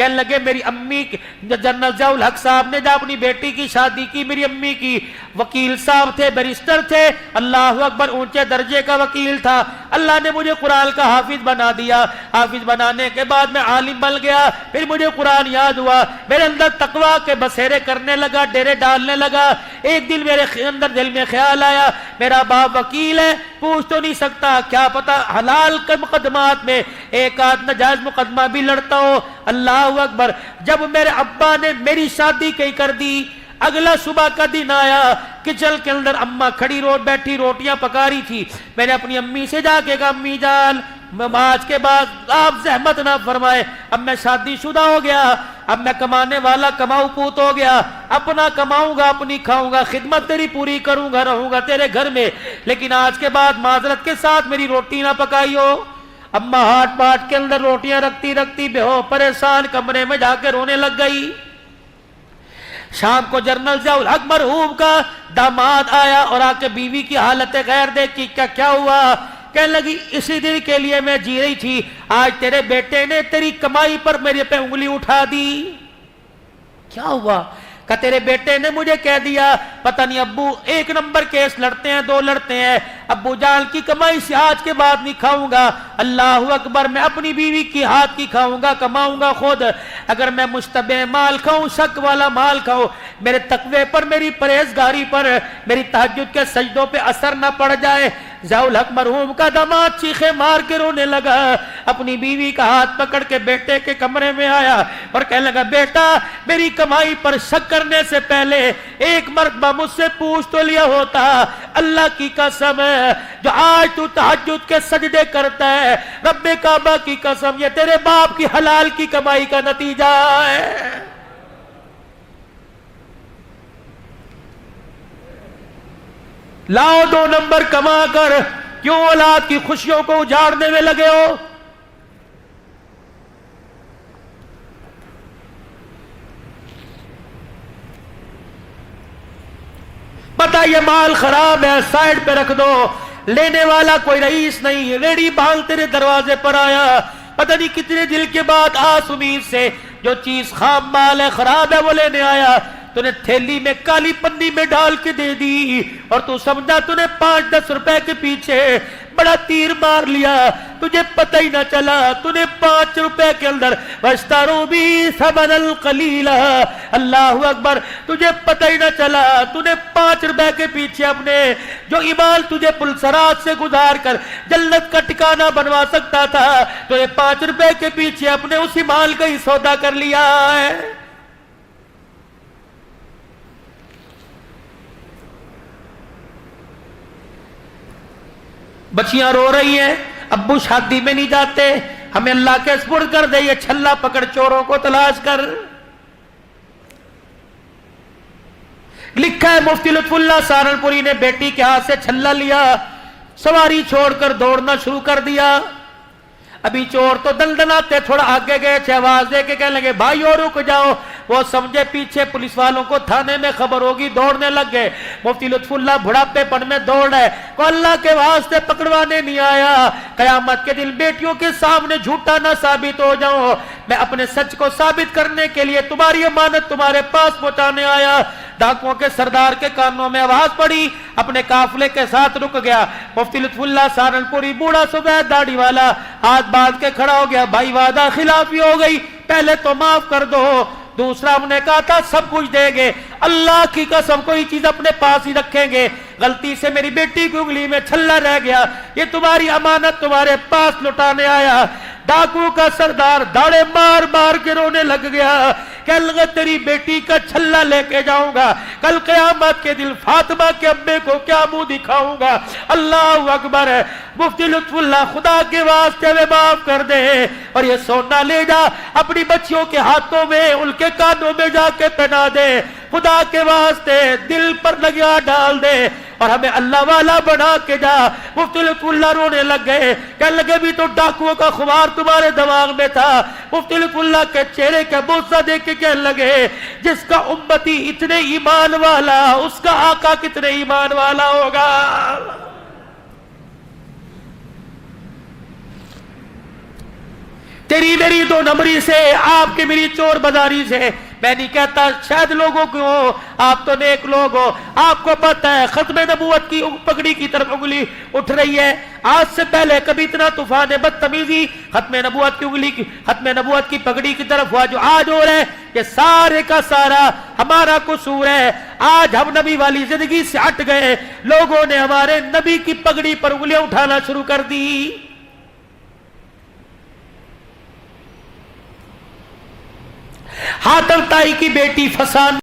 کہنے لگے میری امی جنرل ضیاء الحق صاحب نے جب اپنی بیٹی کی شادی کی، میری امی کی، وکیل صاحب تھے، بیرسٹر تھے، اللہ اکبر، اونچے درجے کا وکیل تھا، اللہ نے مجھے قرآن کا حافظ بنا دیا، حافظ بنانے کے بعد میں عالم بن گیا، پھر مجھے قرآن یاد ہوا، میرے اندر تقویٰ کے بسیرے کرنے لگا، ڈیرے ڈالنے لگا۔ ایک دن میرے اندر دل میں خیال آیا میرا باپ وکیل ہے، پوچھ تو نہیں سکتا، کیا پتا حلال کے مقدمات میں ایک آدھ ناجائز مقدمہ بھی لڑتا ہو۔ اللہ اکبر، جب میرے ابا نے میری شادی کہیں کر دی، اگلا صبح کا دن آیا، کچن کے اندر اماں کھڑی بیٹھی روٹیاں پکا رہی تھی، میں نے اپنی امی سے جا کے کہا امی جان آج کے بعد آپ زحمت نہ فرمائے، اب میں شادی شدہ ہو گیا، اب میں کمانے والا کماؤ پوت ہو گیا، اپنا کماؤں گا، اپنی کھاؤں گا، خدمت تیری پوری کروں گا، رہوں گا تیرے گھر میں، لیکن آج کے بعد معذرت کے ساتھ میری روٹی نہ پکائی ہو۔ اماں ہاتھ پاٹ کے اندر روٹیاں رکھتی رکھتی بے ہو پریشان کمرے میں جا کے رونے لگ گئی۔ شام کو جنرل ضیاء الحق مرحوم کا داماد آیا اور آ کے بیوی کی حالت غیر دیکھی، کیا ہوا؟ کہنے لگی اسی دن کے لیے میں جی رہی تھی، آج تیرے بیٹے نے تیری کمائی پر میرے پہ انگلی اٹھا دی۔ کیا ہوا؟ کہ تیرے بیٹے نے مجھے کہہ دیا پتہ نہیں ابو ایک نمبر کیس لڑتے ہیں، دو لڑتے ہیں، ابو جان کی کمائی سے آج کے بعد نہیں کھاؤں گا، اللہ اکبر، میں اپنی بیوی کی ہاتھ کی کھاؤں گا، کماؤں گا خود، اگر میں مشتبہ مال کھاؤں، شک والا مال کھاؤں، میرے تقوی پر، میری پرہیزگاری پر، میری تہجد کے سجدوں پہ اثر نہ پڑ جائے۔ ضیاء الحق مرحوم کا داماد چیخے مار کے رونے لگا، اپنی بیوی کا ہاتھ پکڑ کے بیٹے کے کمرے میں آیا اور کہنے لگا بیٹا میری کمائی پر شک کرنے سے پہلے ایک مرتبہ مجھ سے پوچھ تو لیا ہوتا، اللہ کی قسم ہے جو آج تو تہجد کے سجدے کرتا ہے، رب کعبہ کی قسم یہ تیرے باپ کی حلال کی کمائی کا نتیجہ ہے۔ لاؤ دو نمبر کما کر کیوں اولاد کی خوشیوں کو اجاڑنے میں لگے ہو؟ پتہ یہ مال خراب ہے، سائڈ پہ رکھ دو، لینے والا کوئی رئیس نہیں، ریڑی بھانگ تیرے دروازے پر آیا، پتہ نہیں کتنے دل کے بعد آس امید سے جو چیز خام مال ہے، خراب ہے، وہ لینے آیا، تو نے تھیلی میں کالی پنی میں ڈال کے دے دی اور تو سمجھا تو نے 5-10 روپے کے پیچھے بڑا تیر مار لیا، تجھے پتہ ہی نہ چلا تو نے 5 روپے کے اندر وَاشْتَرُوا بِهِ ثَمَنًا قَلِيلًا، اللہ اکبر، تجھے پتہ ہی نہ چلا تو نے 5 روپے کے پیچھے اپنے جو ایمان تجھے پلسرات سے گزار کر جنت کا ٹھکانہ بنوا سکتا تھا، تو نے 5 روپے کے پیچھے اپنے اس مال کا ہی سودا کر لیا ہے۔ بچیاں رو رہی ہیں، ابو شادی میں نہیں جاتے، ہمیں اللہ کے سپرد کر دے، یہ چھلا پکڑ چوروں کو تلاش کر۔ لکھا ہے مفتی لطف اللہ سہارنپوری نے بیٹی کے ہاتھ سے چھلا لیا، سواری چھوڑ کر دوڑنا شروع کر دیا، ابھی چور تو دندناتے تھوڑا آگے گئے تھے، آواز دے کے کہنے لگے بھائیو رک جاؤ، وہ سمجھے پیچھے پولیس والوں کو تھانے میں خبر ہوگی، دوڑنے لگ گئے۔ مفتی لطف اللہ بڑھاپے پن میں دوڑ رہے، کو اللہ کے واسطے پکڑوانے نہیں آیا، قیامت کے دن بیٹیوں کے سامنے جھوٹا نہ ثابت ہو جاؤں، میں اپنے سچ کو ثابت کرنے کے لیے تمہاری امانت تمہارے پاس پہنچانے آیا۔ ڈاکوؤں کے سردار کے کانوں میں آواز پڑی، اپنے قافلے کے ساتھ رک گیا۔ مفتی لطف اللہ سہارنپوری بوڑھا سفید داڑھی والا ہاتھ باندھ کے کھڑا ہو گیا، بھائی وعدہ خلافی ہو گئی، پہلے تو معاف کر دو، دوسرا ہم نے کہا تھا سب کچھ دیں گے، اللہ کی قسم کوئی چیز اپنے پاس ہی رکھیں گے، غلطی سے میری بیٹی کی انگلی میں چھلا رہ گیا، یہ تمہاری امانت تمہارے پاس لٹانے آیا۔ ڈاکو کا سردار داڑے مار مار کے رونے لگ گیا، کہنے لگا تیری بیٹی کا چھلا لے کے جاؤں گا، کل قیامت کے دن فاطمہ کے ابے کو کیا منہ دکھاؤں گا۔ اللہ اکبر ہے۔ مفتی لطف اللہ خدا کے واسطے میں معاف کر دے، اور یہ سونا لے جا اپنی بچیوں کے ہاتھوں میں، ان کے کانوں میں جا کے پہنا دے، خدا کے واسطے دل پر لگیا ڈال دے اور ہمیں اللہ والا بنا کے جا۔ مفتی لطف اللہ رونے لگ گئے، کہنے لگے بھی تو ڈاکوؤں کا خمار تمہارے دماغ میں تھا۔ مفتی لطف اللہ کے چہرے کا بوسہ دیکھ کے کہنے لگے جس کا امتی اتنے ایمان والا، اس کا آقا کتنے ایمان والا ہوگا۔ تیری میری دو نمبری سے، آپ کی میری چور بازاری سے، میں نہیں کہتا شاید لوگوں کو ہو، آپ تو نیک لوگ ہو، آپ کو پتہ ہے ختم نبوت کی پگڑی کی طرف انگلی اٹھ رہی ہے۔ آج سے پہلے کبھی اتنا طوفان بدتمیزی ختم نبوت کی انگلی کی، ختم نبوت کی پگڑی کی طرف ہوا جو آج ہو رہا ہے، یہ سارے کا سارا ہمارا قصور ہے۔ آج ہم نبی والی زندگی سے ہٹ گئے، لوگوں نے ہمارے نبی کی پگڑی پر انگلیاں اٹھانا شروع کر دی۔ حاتم طائی کی بیٹی فسان